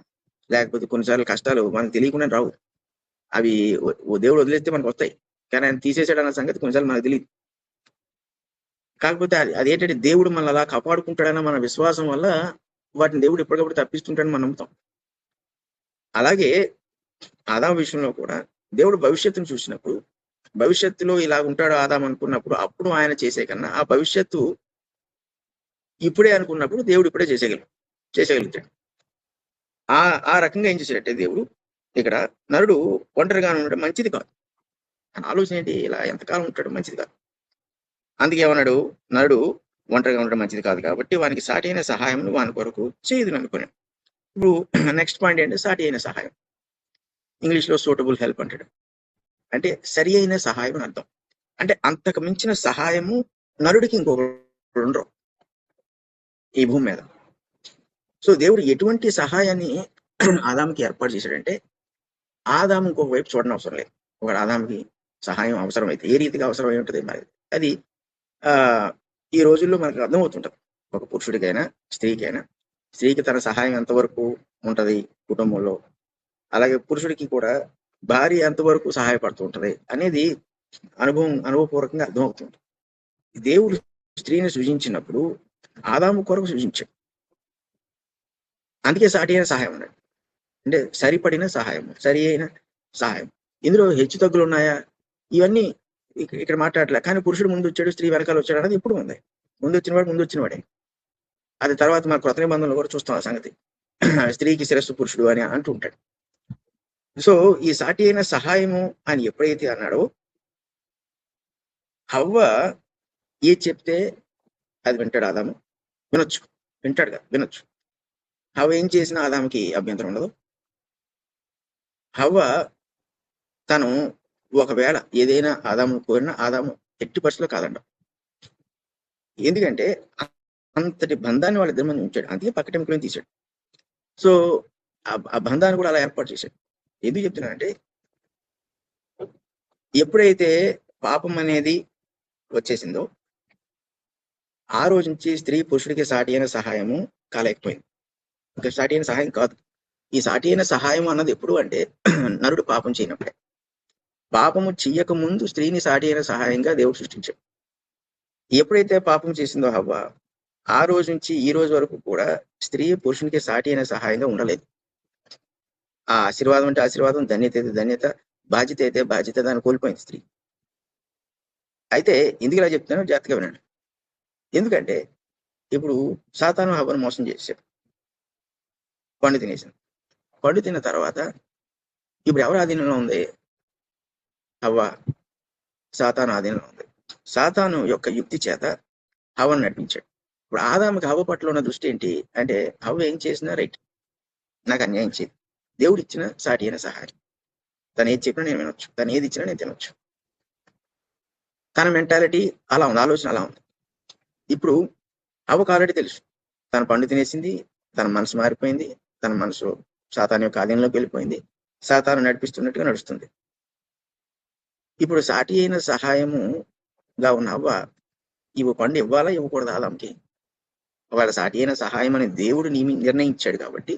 లేకపోతే కొన్నిసార్లు కష్టాలు మనకు తెలియకుండా రావు. అవి దేవుడు వదిలేస్తే మనకు వస్తాయి, కానీ ఆయన తీసేసాడు అన్న సంగతి కొన్నిసార్లు మనకు తెలియదు. కాకపోతే అదేంటంటే దేవుడు మనల్ని అలా కాపాడుకుంటాడన్న మన విశ్వాసం వల్ల వాటిని దేవుడు ఎప్పటికప్పుడు తప్పిస్తుంటాడని మనం నమ్ముతాం. అలాగే ఆదాము విషయంలో కూడా దేవుడు భవిష్యత్తును చూసినప్పుడు, భవిష్యత్తులో ఇలా ఉంటాడు ఆదాం అనుకున్నప్పుడు, అప్పుడు ఆయన చేసే కన్నా ఆ భవిష్యత్తు ఇప్పుడే అనుకున్నప్పుడు దేవుడు ఇప్పుడే చేసేయగలుగుతాడు. ఆ రకంగా ఏం చేశాడంటే దేవుడు ఇక్కడ నరుడు ఒంటరిగా ఉండడం మంచిది కాదు. ఆలోచన ఏంటి, ఇలా ఎంతకాలం ఉంటాడు, మంచిది కాదు. అందుకే ఏమన్నాడు, నరుడు ఒంటరిగా ఉండడం మంచిది కాదు కాబట్టి వానికి సాటి అయిన సహాయం వాని కొరకు చేయదుని అనుకున్నాడు. ఇప్పుడు నెక్స్ట్ పాయింట్ ఏంటి, సాటి అయిన సహాయం. ఇంగ్లీష్లో సూటబుల్ హెల్ప్ అంటాడు. అంటే సరి అయిన సహాయం అని అర్థం. అంటే అంతకు మించిన సహాయము నరుడికి ఇంకొకరు ఉండరు ఈ భూమి మీద. సో దేవుడు ఎటువంటి సహాయాన్ని ఆదాముకి ఏర్పాటు చేశాడంటే, ఆదాము ఇంకొక వైపు చూడడం అవసరం లేదు. ఒక ఆదాముకి సహాయం అవసరం అయితే ఏ రీతిగా అవసరం అయి ఉంటుంది మరి అది ఈ రోజుల్లో మనకు అర్థమవుతుంటది. ఒక పురుషుడికైనా స్త్రీకైనా, స్త్రీకి తన సహాయం ఎంతవరకు ఉంటది కుటుంబంలో, అలాగే పురుషుడికి కూడా భార్య ఎంతవరకు సహాయపడుతూ ఉంటది అనేది అనుభవపూర్వకంగా అర్థమవుతుంది. దేవుడు స్త్రీని సృజించినప్పుడు ఆదాము కొరకు సృజించాడు. అందుకే సాటి అయిన సహాయం అన్నాడు. అంటే సరిపడిన సహాయం, సరి అయిన సహాయం. ఇందులో హెచ్చు తగ్గులు ఉన్నాయా? ఇవన్నీ ఇక్కడ మాట్లాడలే. కానీ పురుషుడు ముందు వచ్చాడు, స్త్రీ వెనకాల వచ్చాడు అనేది ఇప్పుడు ఉంది. ముందు వచ్చిన వాడే. అది తర్వాత మన కృత నిబంధనలో కూడా చూస్తాం ఆ సంగతి. స్త్రీకి శిరస్సు పురుషుడు అని అంటూ ఉంటాడు. సో ఈ సాటి అయిన సహాయము అని ఎప్పుడైతే అన్నాడో, హవ్వ ఏది చెప్తే అది వింటాడు ఆదాము. వింటాడు కదా, వినొచ్చు. హవ్వ ఏం చేసినా ఆదాముకి అభ్యంతరం ఉండదు. హవ్వ తను ఒకవేళ ఏదైనా ఆదాము కోరినా ఆదాము ఎట్టి పరిస్థితిలో కాదంట. ఎందుకంటే అంతటి బంధాన్ని వాళ్ళిద్దరి మంది ఉంచాడు. అందుకే పక్కటెంకులను తీశాడు. సో ఆ బంధాన్ని కూడా అలా ఏర్పాటు చేశాడు. ఎందుకు చెప్తున్నానంటే, ఎప్పుడైతే పాపం అనేది వచ్చేసిందో ఆ రోజు నుంచి స్త్రీ పురుషుడికి సాటి అయిన సహాయము కాలేకపోయింది. ఇంకా సాటి అయిన సహాయం కాదు. ఈ సాటి అయిన సహాయం అన్నది ఎప్పుడు అంటే నరుడు పాపం చేయనప్పుడే. పాపము చెయ్యక ముందు స్త్రీని సాటి అయిన సహాయంగా దేవుడు సృష్టించాడు. ఎప్పుడైతే పాపం చేసిందో హవ్వ, ఆ రోజు నుంచి ఈ రోజు వరకు కూడా స్త్రీ పురుషునికి సాటి అయిన సహాయంగా ఉండలేదు. ఆ ఆశీర్వాదం అంటే ఆశీర్వాదం, ధన్యత అయితే ధన్యత, బాధ్యత అయితే బాధ్యత, దాన్ని కోల్పోయింది స్త్రీ. అయితే ఎందుకు ఇలా చెప్తున్నాను, జాగ్రత్తగా వినండి. ఎందుకంటే ఇప్పుడు సాతాను హవ్వను మోసం చేశాడు. పండు తినేసింది. పండు తిన్న తర్వాత ఇప్పుడు ఎవరు ఆధీనంలో ఉంది? హవ్వ సాతాను ఆధీనంలో ఉంది. సాతాను యొక్క యుక్తి చేత హవ్వను నడిపించాడు. ఇప్పుడు ఆదాముకి హవ్వ పట్ల ఉన్న దృష్టి ఏంటి అంటే, హవ్వ ఏం చేసినా రైట్, నాకు అన్యాయం చేయదు. దేవుడు ఇచ్చిన సాటి అయిన సహాయం. తను ఏది చెప్పినా నేను వినొచ్చు, తను ఏది ఇచ్చినా నేను తినొచ్చు. తన మెంటాలిటీ అలా ఉంది, ఆలోచన అలా ఉంది. ఇప్పుడు హవ్వకు ఆల్రెడీ తెలుసు, తన పండు తినేసింది, తన మనసు మారిపోయింది, తన మనసు సాతాను యొక్క ఆధీనంలోకి వెళ్ళిపోయింది, సాతాను నడిపిస్తున్నట్టుగా నడుస్తుంది. ఇప్పుడు సాటి అయిన సహాయముగా ఉన్న హవ్వ ఇవి పండు ఇవ్వాలా ఇవ్వకూడదు ఆదాంకి? ఒకవేళ సాటి అయిన సహాయం అని దేవుడు నిర్ణయించాడు కాబట్టి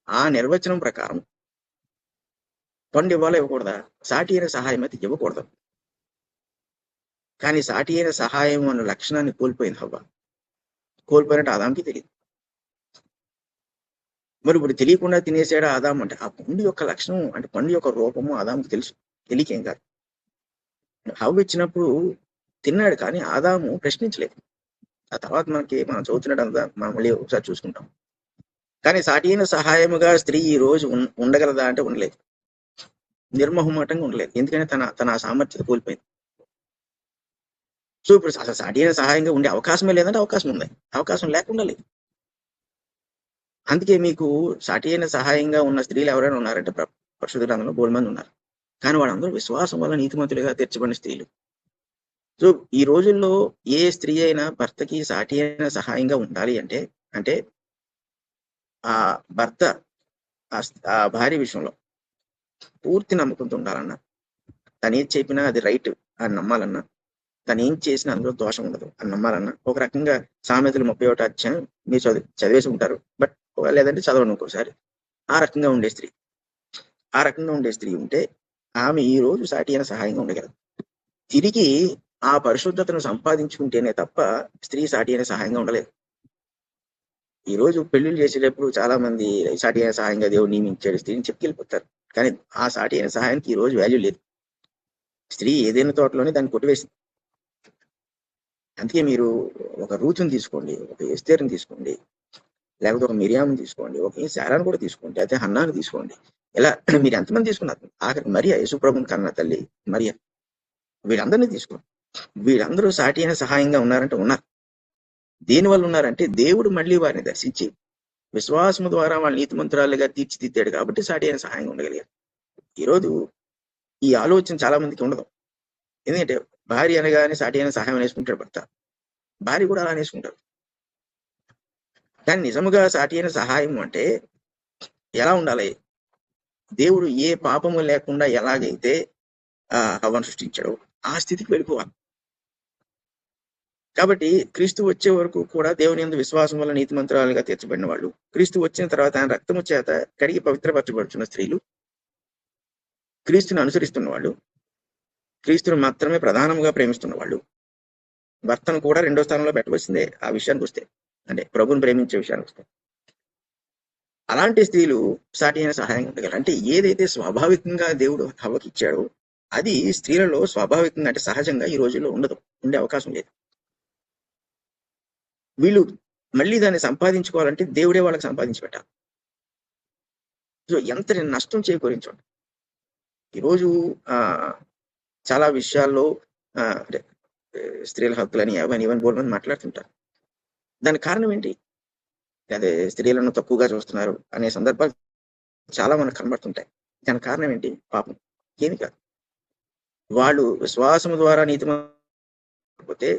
ఆ నిర్వచనం ప్రకారం పండు ఇవ్వాలా ఇవ్వకూడదా? సాటి అయిన సహాయం అయితే ఇవ్వకూడదు. కానీ సాటి అయిన సహాయం అన్న లక్షణాన్ని కోల్పోయింది హవ్వ. కోల్పోయినట్టు ఆదాంకి తెలియదు. మరి ఇప్పుడు తెలియకుండా తినేసాడు ఆదాం అంటే, ఆ పండు యొక్క లక్షణం అంటే పండు యొక్క రూపము ఆదాంకి తెలుసు, తెలియకేం కాదు. హవ్వ ఇచ్చినప్పుడు తిన్నాడు, కానీ ఆదాము ప్రశ్నించలేదు. ఆ తర్వాత మనం చదువుతున్నట్టంతా మనం మళ్ళీ ఒకసారి చూసుకుంటాం. కానీ సాటి అయిన సహాయముగా స్త్రీ ఈ రోజు ఉండగలదా అంటే ఉండలేదు. నిర్మోహమాటంగా ఉండలేదు. ఎందుకంటే తన సామర్థ్యత కోల్పోయింది. సో ఇప్పుడు అసలు సాటి అయిన సహాయంగా ఉండే అవకాశమే లేదంటే అవకాశం ఉంది, అవకాశం లేకుండా లేదు. అందుకే మీకు సాటి అయిన సహాయంగా ఉన్న స్త్రీలు ఎవరైనా ఉన్నారంటే పరిశుద్ధ గ్రంథంలో బోల్డ్ మంది ఉన్నారు. కానీ వాళ్ళందరూ విశ్వాసం వల్ల నీతిమంతులుగా తీర్చబడిన స్త్రీలు. సో ఈ రోజుల్లో ఏ స్త్రీ అయినా భర్తకి సాటి అయిన సహాయంగా ఉండాలి అంటే ఆ భర్త ఆ భార్య విషయంలో పూర్తి నమ్మకంతో ఉండాలన్నా, తను ఏది చెప్పినా అది రైట్ అని నమ్మాలన్నా, తను ఏం చేసినా అందులో దోషం ఉండదు అని నమ్మాలన్నా, ఒక రకంగా సామెతలు 31 అధ్యాయం మీరు చదివేసి ఉంటారు, బట్ లేదంటే చదవండి ఇంకోసారి. ఆ రకంగా ఉండే స్త్రీ ఉంటే ఆమె ఈ రోజు సాటి అయిన సహాయంగా ఉండగలదు. తిరిగి ఆ పరిశుద్ధతను సంపాదించుకుంటేనే తప్ప స్త్రీ సాటి అయిన సహాయంగా ఉండలేదు. ఈ రోజు పెళ్లిళ్ళు చేసేటప్పుడు చాలా మంది సాటి అయిన సహాయంగా దేవుడు నియమించాడు స్త్రీని చెప్పుకెళ్ళిపోతారు. కానీ ఆ సాటి అయిన సహాయానికి ఈ రోజు వాల్యూ లేదు. స్త్రీ ఏదైనా తోటలోనే దాన్ని కొట్టివేసింది. అందుకే మీరు ఒక రూతుని తీసుకోండి, ఒక ఎస్తేరుని తీసుకోండి, లేకపోతే ఒక మిరియాను తీసుకోండి, ఒక శారాను కూడా తీసుకోండి, అయితే హన్నాను తీసుకోండి. ఇలా మీరు ఎంతమంది తీసుకున్నారు? ఆఖరికి మరియా, యేసుప్రభుని కన్న తల్లి మరియా, వీళ్ళందరినీ తీసుకోండి. వీళ్ళందరూ సాటి అయిన సహాయంగా ఉన్నారంటే ఉన్నారు. దేనివల్ల ఉన్నారంటే దేవుడు మళ్ళీ వారిని దర్శించి విశ్వాసము ద్వారా వాళ్ళ నీతిమంతురాలుగా తీర్చిదిద్దాడు కాబట్టి సాటి అయిన సహాయంగా ఉండగలిగారు. ఈరోజు ఈ ఆలోచన చాలా మందికి ఉండదు. ఎందుకంటే భార్య అనగానే సాటి అయిన సహాయం వేసుకుంటాడు భర్త, భార్య కూడా అలా వేసుకుంటారు. కానీ నిజముగా సాటి అయిన సహాయం అంటే ఎలా ఉండాలి? దేవుడు ఏ పాపము లేకుండా ఎలాగైతే హవ్వను సృష్టించాడో ఆ స్థితికి వెళ్ళిపోవాలి. కాబట్టి క్రీస్తు వచ్చే వరకు కూడా దేవుని యందు విశ్వాసం వల్ల నీతిమంతురాలుగా తీర్చబడిన వాళ్ళు, క్రీస్తు వచ్చిన తర్వాత ఆయన రక్తము చేత కడిగి పవిత్రపరచబడుతున్న స్త్రీలు, క్రీస్తుని అనుసరిస్తున్న వాళ్ళు, క్రీస్తుని మాత్రమే ప్రధానంగా ప్రేమిస్తున్న వాళ్ళు, భర్తను కూడా రెండో స్థానంలో పెట్టవలసిందే ఆ విషయానికి వస్తే, అంటే ప్రభుని ప్రేమించే విషయానికి వస్తే. అలాంటి స్త్రీలు సాటి అయిన సహాయం ఉండగలరు. అంటే ఏదైతే స్వాభావికంగా దేవుడు హవ్వకి ఇచ్చాడో అది స్త్రీలలో స్వాభావికంగా, అంటే సహజంగా ఈ రోజుల్లో ఉండదు, ఉండే అవకాశం లేదు. వీళ్ళు మళ్ళీ దాన్ని సంపాదించుకోవాలంటే దేవుడే వాళ్ళకి సంపాదించి పెట్టాలి. సో ఎంత నష్టం చేకూరించండి. ఈరోజు చాలా విషయాల్లో అంటే స్త్రీల హక్కులని అవని ఇవని బోల్మని మాట్లాడుతుంటారు. దానికి కారణం ఏంటి? అదే స్త్రీలను తక్కువగా చూస్తున్నారు అనే సందర్భాలు చాలా మనకు కనబడుతుంటాయి. దానికి కారణం ఏంటి? పాపం. ఏమి కాదు, వాళ్ళు విశ్వాసం ద్వారా నీతిపోతే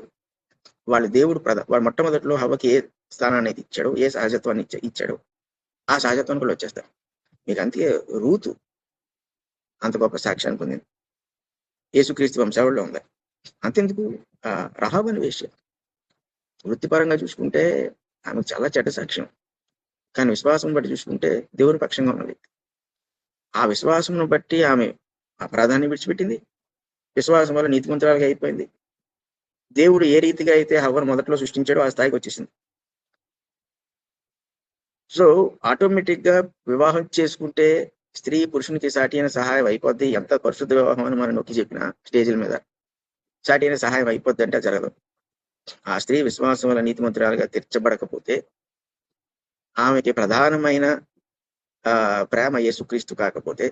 వాళ్ళు దేవుడు వాడు మొట్టమొదటిలో హవ్వకి ఏ స్థానాన్ని అయితే ఇచ్చాడో, ఏ సహజత్వాన్ని ఇచ్చాడో ఆ సహజత్వాన్ని కూడా వచ్చేస్తారు. మీకు అంతే రూతు అంత గొప్ప సాక్ష్యాన్ని పొందింది, యేసుక్రీస్తు వంశావళిలో ఉంది. అంతెందుకు రహాబు అనే వేశ్య వృత్తిపరంగా చూసుకుంటే ఆమె చాలా చెడ్డ సాక్ష్యం, కానీ విశ్వాసం బట్టి చూసుకుంటే దేవుని పక్షంగా ఉన్నది. ఆ విశ్వాసం బట్టి ఆమె అపరాధాన్ని విడిచిపెట్టింది, విశ్వాసం వల్ల నీతిమంతురాలుగా అయిపోయింది. దేవుడు ఏ రీతిగా అయితే హవ్వను మొదట్లో సృష్టించాడో ఆ స్థాయికి వచ్చేసింది. సో ఆటోమేటిక్ గా వివాహం చేసుకుంటే స్త్రీ పురుషునికి సాటి అయిన సహాయం అయిపోద్ది. ఎంత పరిశుద్ధ వివాహం అని మనం నొక్కి చెప్పిన స్టేజ్ల మీద సాటి అయిన సహాయం అయిపోద్ది అంటే జరగదు. ఆ స్త్రీ విశ్వాసం వల్ల నీతిమంతురాలుగా తీర్చబడకపోతే ఆమెకి ప్రధానమైన ప్రేమ యేసుక్రీస్తు కాకపోతే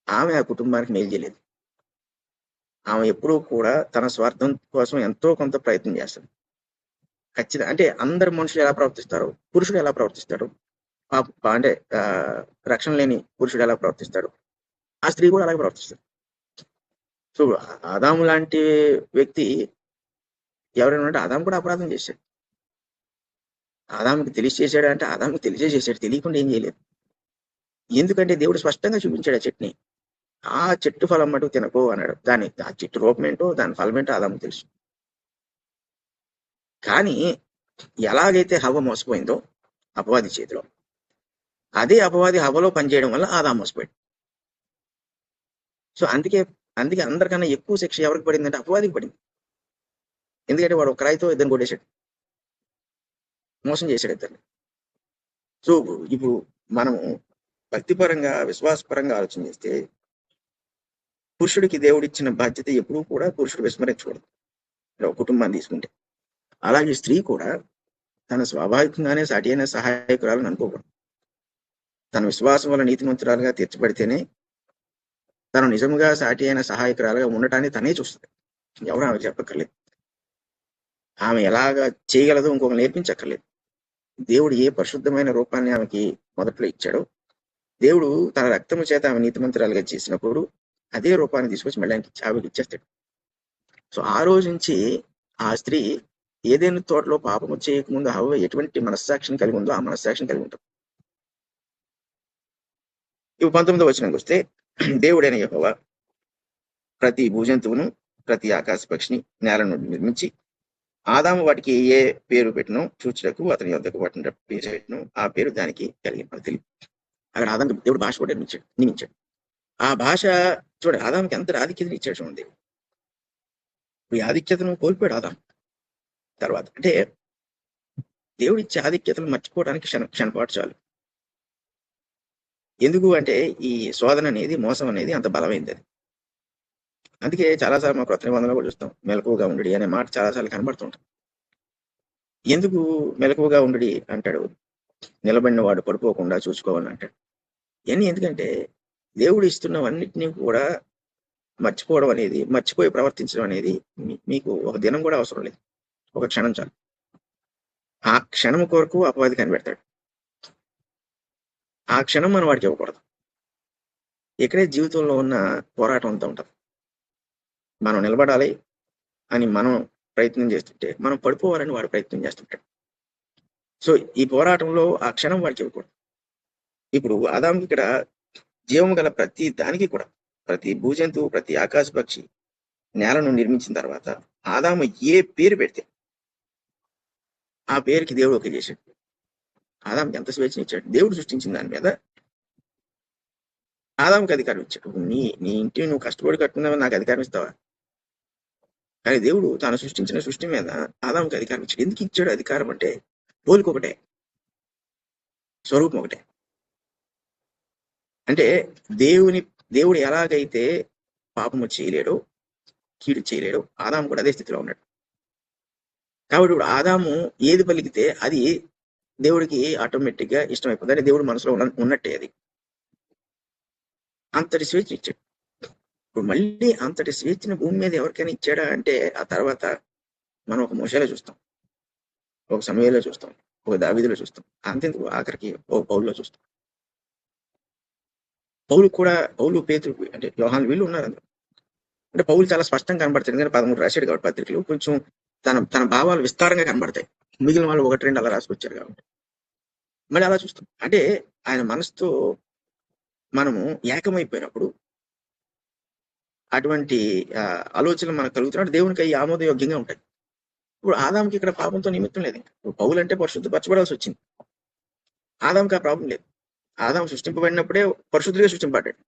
ఆమె ఆ కుటుంబానికి మేలు చేయలేదు. ఆమె ఎప్పుడూ కూడా తన స్వార్థం కోసం ఎంతో కొంత ప్రయత్నం చేస్తుంది. ఖచ్చితంగా. అంటే అందరు మనుషులు ఎలా ప్రవర్తిస్తారు, పురుషుడు ఎలా ప్రవర్తిస్తాడు, అంటే రక్షణ లేని పురుషుడు ఎలా ప్రవర్తిస్తాడు, ఆ స్త్రీ కూడా అలాగే ప్రవర్తిస్తాడు. సో ఆదాము లాంటి వ్యక్తి ఎవరైనా ఉంటే ఆదాము కూడా అపరాధం చేశాడు. ఆదాముకి తెలిసి చేశాడు అంటే ఆదాముకి తెలిసే చేశాడు, తెలియకుండా ఏం చేయలేదు. ఎందుకంటే దేవుడు స్పష్టంగా చూపించాడు ఆ చెట్టుని, ఆ చెట్టు ఫలం మటుకు తినకో అన్నాడు. ఆ చెట్టు రూపం ఏంటో దాని ఫలం ఏంటో ఆదాము తెలుసు. కానీ ఎలాగైతే హవ్వ మోసపోయిందో అపవాది చేతిలో, అదే అపవాది హవ్వలో పనిచేయడం వల్ల ఆదాము మోసపోయాడు. సో అందుకే అందరికన్నా ఎక్కువ శిక్ష ఎవరికి పడిందంటే అపవాదికి పడింది. ఎందుకంటే వాడు ఒక రాయితో ఇద్దరిని కొట్టేశాడు, మోసం చేశాడు ఇద్దరిని. సో ఇప్పుడు మనము భక్తిపరంగా విశ్వాసపరంగా ఆలోచన చేస్తే పురుషుడికి దేవుడిచ్చిన బాధ్యత ఎప్పుడూ కూడా పురుషుడు విస్మరించకూడదు, ఒక కుటుంబాన్ని తీసుకుంటే. అలాగే స్త్రీ కూడా తన స్వాభావికంగానే సాటి అయిన సహాయకురాలను అనుకోకూడదు. తన విశ్వాసం వల్ల నీతిమంతురాలుగా తీర్చబడితేనే తను నిజముగా సాటి అయిన సహాయకురాలుగా ఉండటాన్ని తనే చూస్తుంది, ఎవరు ఆమె చెప్పక్కర్లేదు. ఆమె ఎలాగా చేయగలదో ఇంకొక నేర్పించక్కర్లేదు. దేవుడు ఏ పరిశుద్ధమైన రూపాన్ని ఆమెకి మొదట్లో ఇచ్చాడో, దేవుడు తన రక్తము చేత ఆమె నీతిమంతురాలుగా చేసినప్పుడు అదే రూపాన్ని తీసుకొచ్చి మళ్ళీ ఆమెకి ఇచ్చేస్తాడు. సో ఆ రోజు నుంచి ఆ స్త్రీ ఏదైనా తోటలో పాపము చేయకముందు హవ్వ ఎటువంటి మనస్సాక్షిని కలిగి ఉందో ఆ మనస్సాక్షిని కలిగి ఉంటుంది. ఇవి 19వ వచనంకి వస్తే, దేవుడైన యెహోవా ప్రతి భూజంతువును ప్రతి ఆకాశ పక్షిని నేల నుండి నిర్మించి ఆదాము వాటికి ఏ పేరు పెట్టినో చూచుటకు అతని యొద్దకు వాటిని పేరు పెట్టినో ఆ పేరు దానికి కలిగిన మనకు తెలియదు. అక్కడ ఆదాము దేవుడు భాష కూడా నియమించాడు. ఆ భాష చూడండి, ఆదాముకి ఎంత ఆధిక్యతను ఇచ్చాడు చూడండి. ఈ ఆధిక్యతను కోల్పోయాడు ఆదాము తర్వాత. అంటే దేవుడు ఇచ్చే ఆధిక్యతలు మర్చిపోవడానికి క్షణపాటు చాలు. ఎందుకు అంటే ఈ శోధన అనేది, మోసం అనేది అంత బలమైంది. అది అందుకే చాలాసార్లు మా క్రొత్త నిబంధనలో కూడా చూస్తాం, మెలకువగా ఉండి అనే మాట చాలాసార్లు కనబడుతుంటాం. ఎందుకు మెలకువగా ఉండి అంటాడు? నిలబడిన వాడు పడిపోకుండా చూసుకోవాలని అంటాడు. ఇవన్నీ ఎందుకంటే దేవుడు ఇస్తున్నవన్నిటినీ కూడా మర్చిపోవడం అనేది, మర్చిపోయి ప్రవర్తించడం అనేది మీకు ఒక దినం కూడా అవసరం లేదు, ఒక క్షణం చాలు. ఆ క్షణం కొరకు అపవాది కనిపెడతాడు. ఆ క్షణం మనం వాడికి ఇవ్వకూడదు. ఇక్కడే జీవితంలో ఉన్న పోరాటం అంతా ఉంటుంది. మనం నిలబడాలి అని మనం ప్రయత్నం చేస్తుంటే, మనం పడిపోవాలని వాడు ప్రయత్నం చేస్తుంటాడు. సో ఈ పోరాటంలో ఆ క్షణం వాడికి ఇవ్వకూడదు. ఇప్పుడు ఆదాముకి ఇక్కడ జీవము గల ప్రతి దానికి కూడా, ప్రతి భూజంతువు, ప్రతి ఆకాశ పక్షి నేలను నిర్మించిన తర్వాత ఆదాము ఏ పేరు పెడితే ఆ పేరుకి దేవుడు ఓకే చేశాడు. ఆదాముకి ఎంత స్వేచ్ఛనిచ్చాడు. దేవుడు సృష్టించిన దాని మీద ఆదాముకి అధికారం ఇచ్చాడు. నీ నీ ఇంటిని నువ్వు కష్టపడి కట్టుకున్నావు, నాకు అధికారం ఇస్తావా? కానీ దేవుడు తాను సృష్టించిన సృష్టి మీద ఆదాముకి అధికారం ఇచ్చాడు. ఎందుకు ఇచ్చాడు అధికారం అంటే, పోలిక ఒకటే, స్వరూపం ఒకటే. అంటే దేవుడు ఎలాగైతే పాపము చేయలేడో, కీడు చేయలేడో, ఆదాము కూడా అదే స్థితిలో ఉన్నాడు. కాబట్టి ఇప్పుడు ఆదాము ఏది పలికితే అది దేవుడికి ఆటోమేటిక్ గా ఇష్టమైపోతుంది. అంటే దేవుడు మనసులో ఉన్నట్టే అది. అంతటి స్వేచ్ఛ ఇచ్చాడు. ఇప్పుడు మళ్ళీ అంతటి స్వేచ్ఛను భూమి మీద ఎవరికైనా ఇచ్చాడా అంటే, ఆ తర్వాత మనం ఒక మోషేలో చూస్తాం, ఒక సమయంలో చూస్తాం, ఒక దావీదులో చూస్తాం, అంతెందుకు ఆఖరికి ఒక పౌలులో చూస్తాం. పౌలు పేతురు అంటే యోహాను వీళ్ళు ఉన్నారు అందులో. అంటే పౌలు చాలా స్పష్టంగా కనబడతాడు, ఎందుకంటే 13 రాశాడు కాబట్టి పత్రికలు కొంచెం తన భావాలు విస్తారంగా కనబడతాయి. మిగిలిన వాళ్ళు 1-2 అలా రాసుకొచ్చారు కాబట్టి మళ్ళీ అలా చూస్తాం. అంటే ఆయన మనసుతో మనము ఏకమైపోయినప్పుడు అటువంటి ఆలోచనలు మనకు కలుగుతున్నట్టు దేవునికి అవి ఆమోదయోగ్యంగా ఉంటాయి. ఇప్పుడు ఆదాముకి ఇక్కడ పాపంతో నిమిత్తం లేదు. ఇప్పుడు పౌలు అంటే పరిశుద్ధపరచబడాల్సి వచ్చింది. ఆదాముకి ఆ ప్రాబ్లం లేదు. ఆదాము సృష్టింపబడినప్పుడే పరిశుద్ధుడిగా సృష్టింపబడ్డాడు.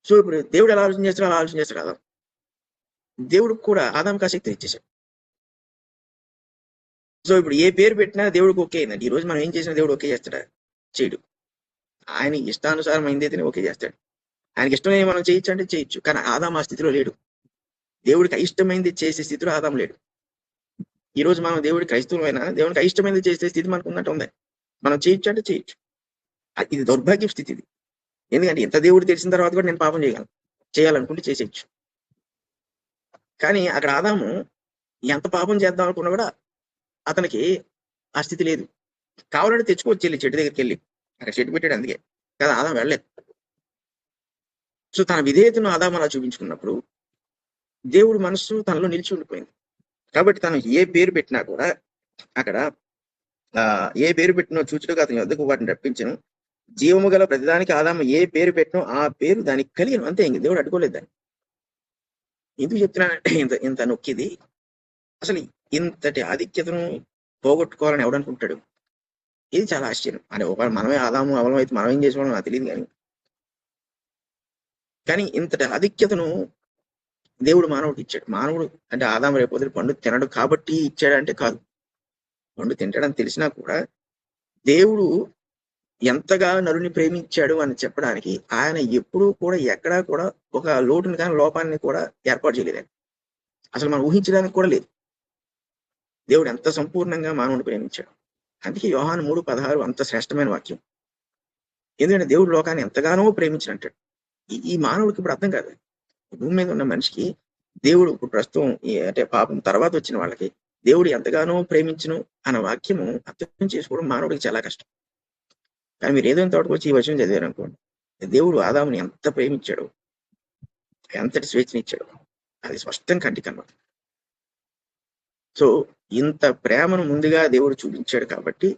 సో ఇప్పుడు దేవుడు ఎలా ఆలోచన చేస్తాడో అలా ఆలోచన చేస్తాడు ఆదాం. దేవుడికి కూడా ఆదాముకి ఆ శక్తిని ఇచ్చేసాడు. సో ఇప్పుడు ఏ పేరు పెట్టినా దేవుడికి ఓకే అయిందండి. ఈ రోజు మనం ఏం చేసినా దేవుడు ఓకే చేస్తాడా? చేయడు. ఆయన ఇష్టానుసారం అయిందైతేనే ఓకే చేస్తాడు. ఆయనకి ఇష్టమైన మనం చేయొచ్చు అంటే చేయొచ్చు. కానీ ఆదాం ఆ స్థితిలో లేడు. దేవుడికి అయిష్టమైంది చేసే స్థితిలో ఆదాం లేడు. ఈ రోజు మనం దేవుడికి క్రైస్తవులైనా దేవుడికి అయిష్టమైంది చేసే స్థితి మనకు ఉన్నట్టు ఉంది. మనం చేయొచ్చు అంటే చేయొచ్చు. ఇది దౌర్భాగ్య స్థితి ఇది. ఎందుకంటే ఇంత దేవుడు తెలిసిన తర్వాత కూడా నేను పాపం చేయగలను, చేయాలనుకుంటే చేసేయచ్చు. కానీ అక్కడ ఆదాము ఎంత పాపం చేద్దాం అనుకున్నా కూడా అతనికి ఆ స్థితి లేదు. కావాలంటే తెచ్చుకోవచ్చు వెళ్ళి చెట్టు దగ్గరికి వెళ్ళి, అక్కడ చెట్టు పెట్టాడు అందుకే కదా ఆదాం వెళ్ళలేదు. సో తన విధేయతను ఆదాం అలా చూపించుకున్నప్పుడు దేవుడు మనస్సు తనలో నిలిచి ఉండిపోయింది. కాబట్టి తను ఏ పేరు పెట్టినా కూడా అక్కడ ఏ పేరు పెట్టినో చూచుటకు అతని వద్దకు వాటిని రప్పించను. జీవము గల ప్రతిదానికి ఆదాము ఏ పేరు పెట్టినో ఆ పేరు దానికి కలిగిన, అంతే. ఇంక దేవుడు అడ్డుకోలేదు దాన్ని. ఎందుకు చెప్తున్నానంటే ఇంత నొక్కిది. అసలు ఇంతటి ఆధిక్యతను పోగొట్టుకోవాలని ఎవడనుకుంటాడు? ఇది చాలా ఆశ్చర్యం. అంటే ఒకవేళ మనమే ఆదాము అవలం అయితే మనం ఏం చేసుకోవడం నాకు తెలియదు. కానీ ఇంతటి ఆధిక్యతను దేవుడు మానవుడికి ఇచ్చాడు. మానవుడు అంటే ఆదాము రేపొద్దు పండు తినడు కాబట్టి ఇచ్చాడంటే కాదు. పండు తింటాడని తెలిసినా కూడా దేవుడు ఎంతగా నరుని ప్రేమించాడు అని చెప్పడానికి ఆయన ఎప్పుడూ కూడా ఎక్కడా కూడా ఒక లోటుని కానీ లోపాన్ని కూడా ఏర్పాటు చేయలేదు. అసలు మనం ఊహించడానికి కూడా లేదు. దేవుడు ఎంత సంపూర్ణంగా మానవుని ప్రేమించాడు. అందుకే యోహాను 3:16 అంత శ్రేష్టమైన వాక్యం. ఎందుకంటే దేవుడు లోకాన్ని ఎంతగానో ప్రేమించినట్టాడు. ఈ మానవుడికి ఇప్పుడు అర్థం కాదు. భూమి మీద ఉన్న మనిషికి దేవుడు ఇప్పుడు ప్రస్తుతం అంటే పాపం తర్వాత వచ్చిన వాళ్ళకి దేవుడు ఎంతగానో ప్రేమించును అన్న వాక్యము అర్థం చేసుకోవడం మానవుడికి చాలా కష్టం. కానీ మీరు ఏదో తోటకు వచ్చి ఈ వచనం చదివారు అనుకోండి, దేవుడు ఆదాముని ఎంత ప్రేమించాడు, ఎంతటి స్వేచ్ఛనిచ్చాడు, అది స్పష్టంగా కంటికి కనబడుతుంది. సో ఇంత ప్రేమను ముందుగా దేవుడు చూపించాడు కాబట్టి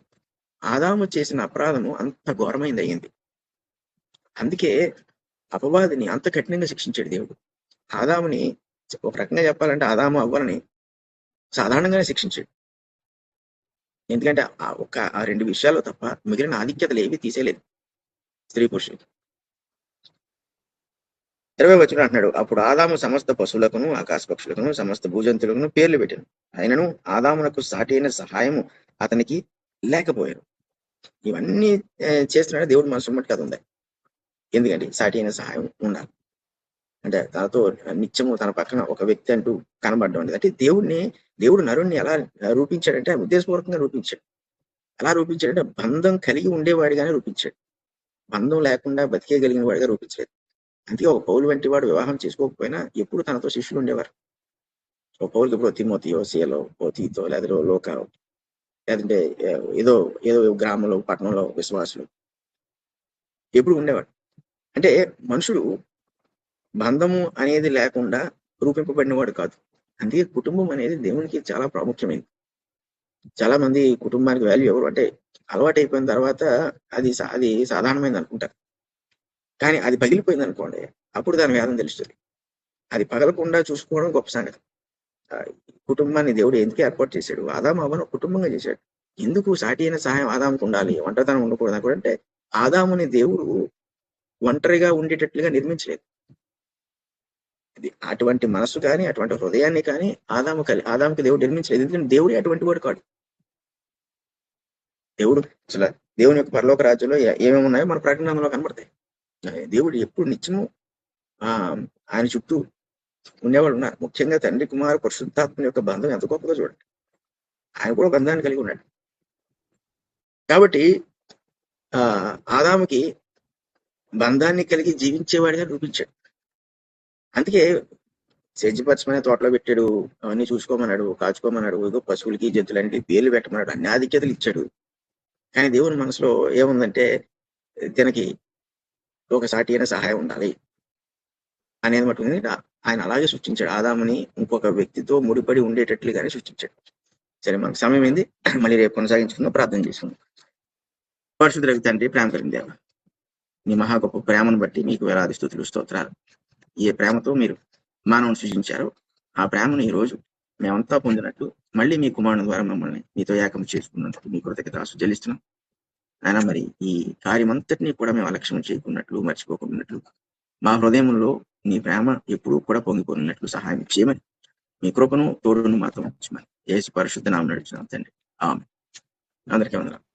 ఆదాము చేసిన అపరాధము అంత ఘోరమైంది అయ్యింది. అందుకే అపవాదిని అంత కఠినంగా శిక్షించాడు దేవుడు. ఆదాముని ఒక రకంగా చెప్పాలంటే ఆదాము అవ్వాలని సాధారణంగానే శిక్షించాడు. ఎందుకంటే ఆ 2 విషయాల్లో తప్ప మిగిలిన ఆధిక్యతలు ఏవి తీసేయలేదు స్త్రీ పురుషులకి. 20వ వచనం అంటున్నాడు, అప్పుడు ఆదాము సమస్త పశువులకును ఆకాశ పక్షులకును సమస్త భూజంతులకును పేర్లు పెట్టాను. ఆయనను ఆదామునకు సాటి అయిన సహాయము అతనికి లేకపోయాను. ఇవన్నీ చేస్తున్నాడు దేవుడు మనసు మట్టి కథ ఉంది. ఎందుకంటే సాటి అయిన సహాయం ఉండాలి. అంటే తనతో నిత్యము తన పక్కన ఒక వ్యక్తి అంటూ కనబడడం అనేది. అంటే దేవుడు నరుణ్ణి ఎలా రూపించాడంటే ఉద్దేశపూర్వకంగా రూపించాడు. ఎలా రూపించాడంటే బంధం కలిగి ఉండేవాడిగానే రూపించాడు. బంధం లేకుండా బతికేయగలిగిన వాడిగా రూపించలేదు. అందుకే ఒక పౌలు వంటి వాడు వివాహం చేసుకోకపోయినా ఎప్పుడు తనతో శిష్యులు ఉండేవారు. ఒక పౌలుకి ఇప్పుడు తిమోతియో, సీలో, తీతో, లేదా లోక, లేదంటే ఏదో గ్రామంలో పట్టణంలో విశ్వాసులు ఎప్పుడు ఉండేవాడు. అంటే మనుషుడు బంధము అనేది లేకుండా రూపింపబడినవాడు కాదు. అందుకే కుటుంబం అనేది దేవునికి చాలా ప్రాముఖ్యమైనది. చాలా మంది కుటుంబానికి వాల్యూ ఎవరు అంటే అలవాటైపోయిన తర్వాత అది సాధారణమైనది అనుకుంటారు. కానీ అది పగిలిపోయింది అనుకోండి, అప్పుడు దాని వేదన తెలుస్తుంది. అది పగలకుండా చూసుకోవడం గొప్ప సంగతి. కుటుంబాన్ని దేవుడు ఎందుకు ఏర్పాటు చేశాడు? ఆదాము అవ్వను కుటుంబంగా చేశాడు. ఎందుకు సాటి అయిన సహాయం ఆదాముకు ఉండాలి, ఒంటరితనం ఉండకూడదు అనుకుంటే ఆదాముని దేవుడు ఒంటరిగా ఉండేటట్లుగా నిర్మించలేదు. ఇది అటువంటి మనస్సు కానీ అటువంటి హృదయాన్ని కానీ ఆదాముకి దేవుడు నిర్మించలేదు. ఎందుకంటే దేవుడే అటువంటి వాడు కాడు. దేవుడు అసలు దేవుని యొక్క పరలోక రాజ్యంలో ఏమేమి ఉన్నాయో మన ప్రకటనలో కనబడతాయి. దేవుడు ఎప్పుడు నిత్యము ఆయన చుట్టూ ఉండేవాళ్ళు ఉన్నారు. ముఖ్యంగా తండ్రి కుమారు పరిశుద్ధాత్మ యొక్క బంధం ఎంత గొప్పదో చూడండి. ఆయన కూడా బంధాన్ని కలిగి ఉన్నాడు. కాబట్టి ఆదాముకి బంధాన్ని కలిగి జీవించేవాడిగా చూపించాడు. అందుకే సేద్యపరచమైన తోటలో పెట్టాడు, అవన్నీ చూసుకోమన్నాడు, కాచుకోమన్నాడు, ఏదో పశువులకి జంతువులన్నిటి పేర్లు పెట్టమన్నాడు, అన్ని ఆధిక్యతలు ఇచ్చాడు. కానీ దేవుని మనసులో ఏముందంటే తనకి ఒక సాటి అయిన సహాయం ఉండాలి అనేది మటుకు ఆయన అలాగే సృష్టించాడు. ఆదాముని ఇంకొక వ్యక్తితో ముడిపడి ఉండేటట్లుగానే సృష్టించాడు. సరే, మనకు సమయం ఏంది, మళ్ళీ రేపు కొనసాగించుకుందాం. ప్రార్థన చేసుకుందాం. పరిశుద్ధ తండ్రి, ప్రేమ కలిగిన దేవ, మీ మహా గొప్ప ప్రేమను బట్టి మీకు వేలాది స్తుతులు స్తోత్రాలు. ఏ ప్రేమతో మీరు మానవుని సృజించారో ఆ ప్రేమను ఈ రోజు మేమంతా పొందినట్లు మళ్ళీ మీ కుమారుని ద్వారా మమ్మల్ని మీతో ఏకం చేసుకున్నందుకు మీ కృతజ్ఞతలు చెల్లిస్తున్నాం. ఆయన మరి ఈ కార్యమంతటినీ కూడా మేము అలక్ష్యం చేయకున్నట్లు, మర్చిపోకున్నట్లు, మా హృదయంలో నీ ప్రేమ ఎప్పుడూ కూడా పొంగిపోయినట్లు సహాయం చేయమని మీ కృపను తోడును మాతో ఉంచమని యేసు పరిశుద్ధ నామమున నడుచున్నాం తండ్రి. ఆమేన్. అందరికీ వందనాలు.